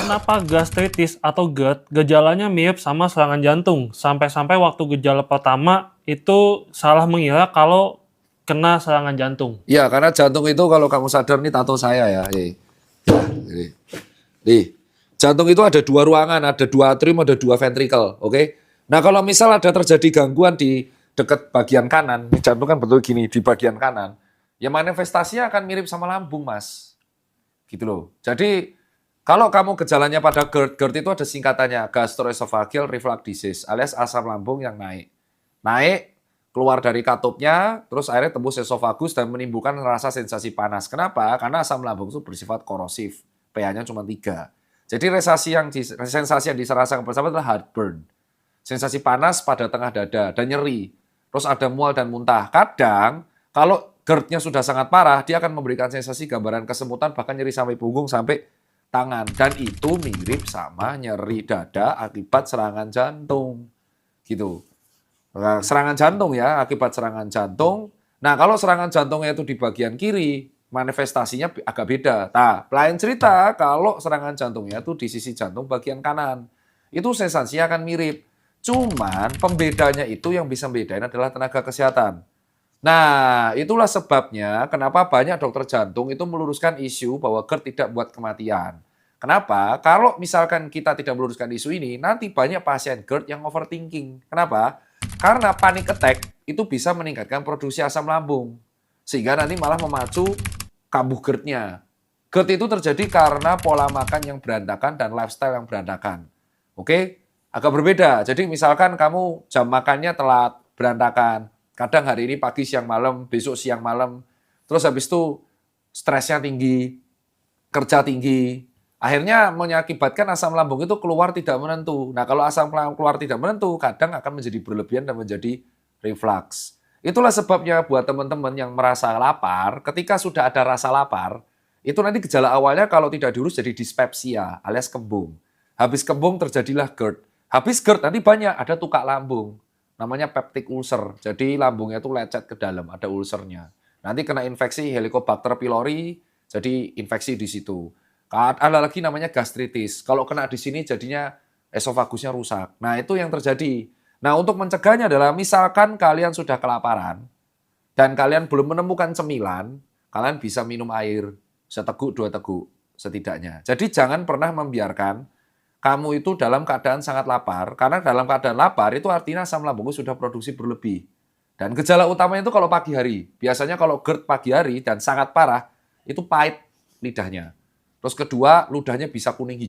Kenapa gastritis atau GERD gejalanya mirip sama serangan jantung? Sampai-sampai waktu gejala pertama itu salah mengira kalau kena serangan jantung. Ya, karena jantung itu kalau kamu sadar nih tato saya ya. Nih. Nih. Jantung itu ada dua ruangan, ada dua atrium, ada dua ventricle, oke? Nah, kalau misal ada terjadi gangguan di dekat bagian kanan, ini jantung kan betul gini di bagian kanan, ya manifestasinya akan mirip sama lambung, Mas. Gitu loh. Jadi kalau kamu gejalanya pada GERD, GERD itu ada singkatannya gastroesophageal reflux disease alias asam lambung yang naik. Naik, keluar dari katupnya, terus akhirnya tembus esofagus dan menimbulkan rasa sensasi panas. Kenapa? Karena asam lambung itu bersifat korosif. pH-nya cuma 3. Jadi sensasi yang dirasakan bersama adalah heartburn. Sensasi panas pada tengah dada dan nyeri. Terus ada mual dan muntah. Kadang kalau GERD-nya sudah sangat parah, dia akan memberikan sensasi gambaran kesemutan bahkan nyeri sampai punggung sampai tangan. Dan itu mirip sama nyeri dada akibat serangan jantung. Gitu. Nah, serangan jantung ya, akibat serangan jantung. Nah, kalau serangan jantungnya itu di bagian kiri, manifestasinya agak beda. Nah, lain cerita kalau serangan jantungnya itu di sisi jantung bagian kanan. Itu sensasinya akan mirip. Cuman pembedanya itu yang bisa bedain adalah tenaga kesehatan. Nah, itulah sebabnya kenapa banyak dokter jantung itu meluruskan isu bahwa GERD tidak buat kematian. Kenapa? Kalau misalkan kita tidak meluruskan isu ini, nanti banyak pasien GERD yang overthinking. Kenapa? Karena panic attack itu bisa meningkatkan produksi asam lambung. Sehingga nanti malah memacu kambuh GERD-nya. GERD itu terjadi karena pola makan yang berantakan dan lifestyle yang berantakan. Oke? Agak berbeda. Jadi misalkan kamu jam makannya telat, berantakan. Kadang hari ini pagi, siang, malam, besok siang, malam. Terus habis itu stresnya tinggi, kerja tinggi. Akhirnya mengakibatkan asam lambung itu keluar tidak menentu. Nah, kalau asam lambung keluar tidak menentu, kadang akan menjadi berlebihan dan menjadi reflux. Itulah sebabnya buat teman-teman yang merasa lapar, ketika sudah ada rasa lapar, itu nanti gejala awalnya kalau tidak diurus jadi dispepsia alias kembung. Habis kembung terjadilah GERD. Habis GERD nanti banyak, ada tukak lambung. Namanya peptic ulcer. Jadi lambungnya itu lecet ke dalam, ada ulcernya. Nanti kena infeksi Helicobacter pylori, jadi infeksi di situ. Ada lagi namanya gastritis. Kalau kena di sini jadinya esofagusnya rusak. Nah, itu yang terjadi. Nah, untuk mencegahnya adalah misalkan kalian sudah kelaparan dan kalian belum menemukan cemilan, kalian bisa minum air seteguk 2 teguk setidaknya. Jadi jangan pernah membiarkan kamu itu dalam keadaan sangat lapar, karena dalam keadaan lapar itu artinya asam lambungmu sudah produksi berlebih. Dan gejala utamanya itu kalau pagi hari. Biasanya kalau GERD pagi hari dan sangat parah, itu pahit lidahnya. Terus kedua, ludahnya bisa kuning hijau.